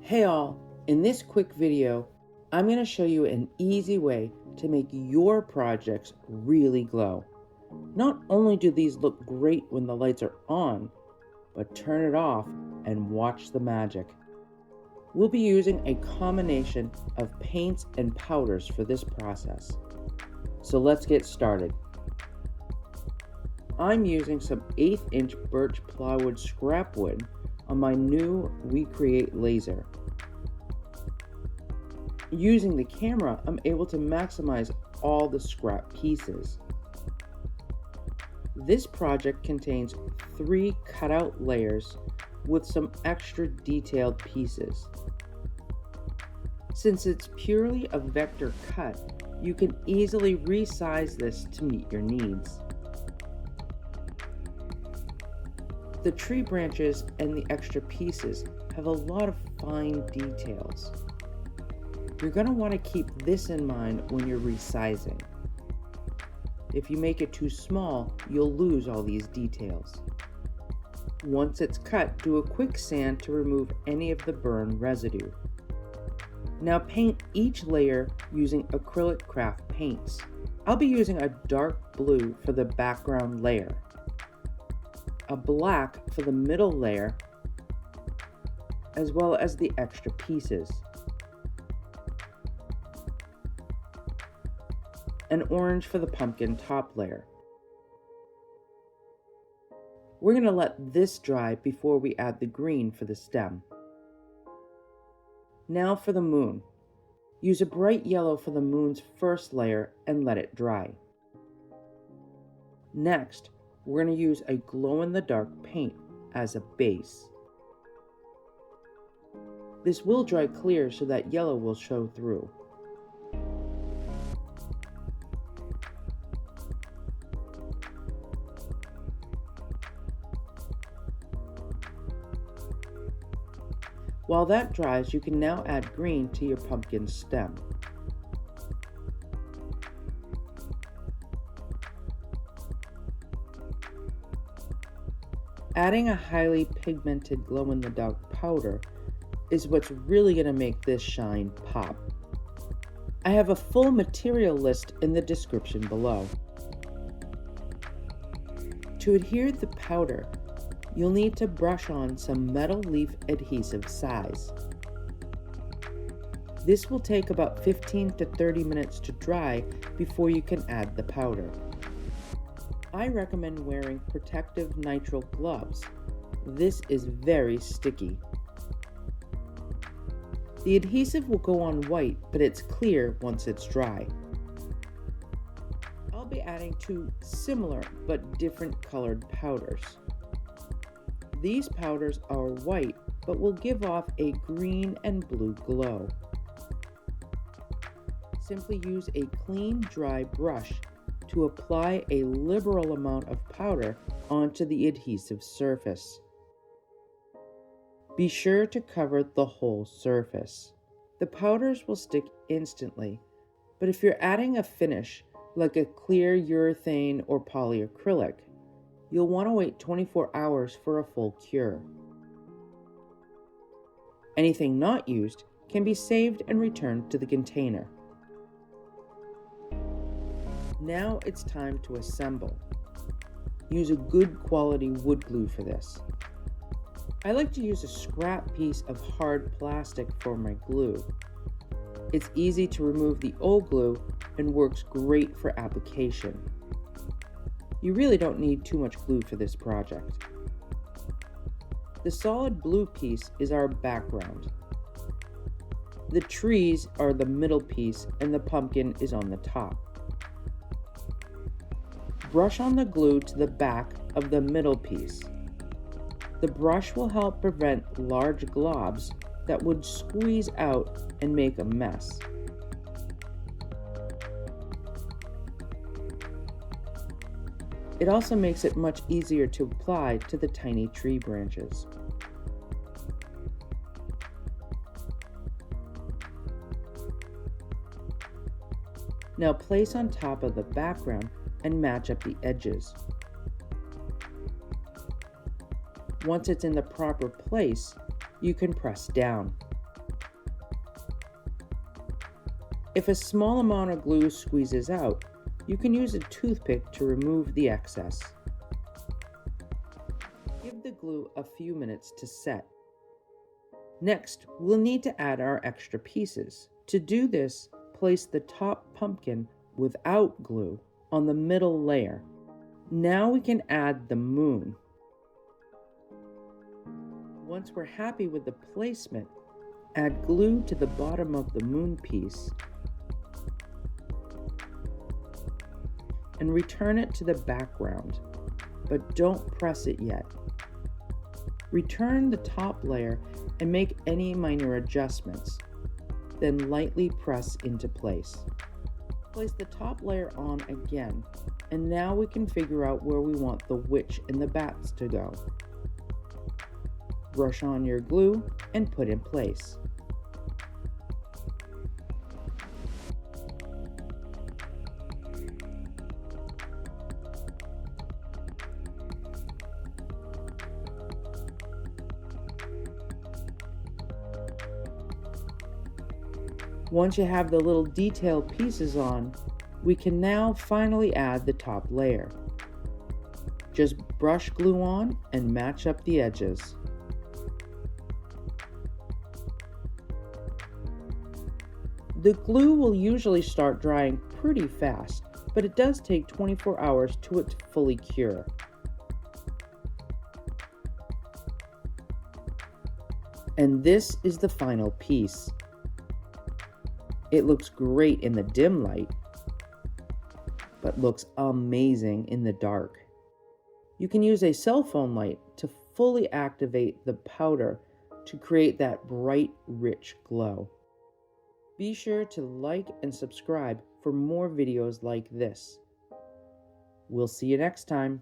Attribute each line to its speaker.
Speaker 1: Hey all, in this quick video, I'm going to show you an easy way to make your projects really glow. Not only do these look great when the lights are on, but turn it off and watch the magic. We'll be using a combination of paints and powders for this process. So let's get started. I'm using some 1/8 inch birch plywood scrap wood on my new WeCreate laser. Using the camera, I'm able to maximize all the scrap pieces. This project contains 3 cutout layers with some extra detailed pieces. Since it's purely a vector cut, you can easily resize this to meet your needs. The tree branches and the extra pieces have a lot of fine details. You're going to want to keep this in mind when you're resizing. If you make it too small, you'll lose all these details. Once it's cut, do a quick sand to remove any of the burn residue. Now paint each layer using acrylic craft paints. I'll be using a dark blue for the background layer, a black for the middle layer, as well as the extra pieces, an orange for the pumpkin top layer. We're going to let this dry before we add the green for the stem. Now for the moon. Use a bright yellow for the moon's first layer and let it dry. Next, we're going to use a glow-in-the-dark paint as a base. This will dry clear so that yellow will show through. While that dries, you can now add green to your pumpkin stem. Adding a highly pigmented glow-in-the-dark powder is what's really going to make this shine pop. I have a full material list in the description below. To adhere the powder, you'll need to brush on some metal leaf adhesive size. This will take about 15 to 30 minutes to dry before you can add the powder. I recommend wearing protective nitrile gloves. This is very sticky. The adhesive will go on white, but it's clear once it's dry. I'll be adding 2 similar but different colored powders. These powders are white, but will give off a green and blue glow. Simply use a clean, dry brush to apply a liberal amount of powder onto the adhesive surface. Be sure to cover the whole surface. The powders will stick instantly, but if you're adding a finish like a clear urethane or polyacrylic, you'll want to wait 24 hours for a full cure. Anything not used can be saved and returned to the container. Now it's time to assemble. Use a good quality wood glue for this. I like to use a scrap piece of hard plastic for my glue. It's easy to remove the old glue and works great for application. You really don't need too much glue for this project. The solid blue piece is our background. The trees are the middle piece and the pumpkin is on the top. Brush on the glue to the back of the middle piece. The brush will help prevent large globs that would squeeze out and make a mess. It also makes it much easier to apply to the tiny tree branches. Now place on top of the background and match up the edges. Once it's in the proper place, you can press down. If a small amount of glue squeezes out, you can use a toothpick to remove the excess. Give the glue a few minutes to set. Next, we'll need to add our extra pieces. To do this, place the top pumpkin without glue on the middle layer. Now we can add the moon. Once we're happy with the placement, add glue to the bottom of the moon piece and return it to the background, but don't press it yet. Return the top layer and make any minor adjustments, then lightly press into place. Place the top layer on again, and now we can figure out where we want the witch and the bats to go. Brush on your glue and put in place. Once you have the little detail pieces on, we can now finally add the top layer. Just brush glue on and match up the edges. The glue will usually start drying pretty fast, but it does take 24 hours to it to fully cure. And this is the final piece. It looks great in the dim light, but looks amazing in the dark. You can use a cell phone light to fully activate the powder to create that bright, rich glow. Be sure to like and subscribe for more videos like this. We'll see you next time.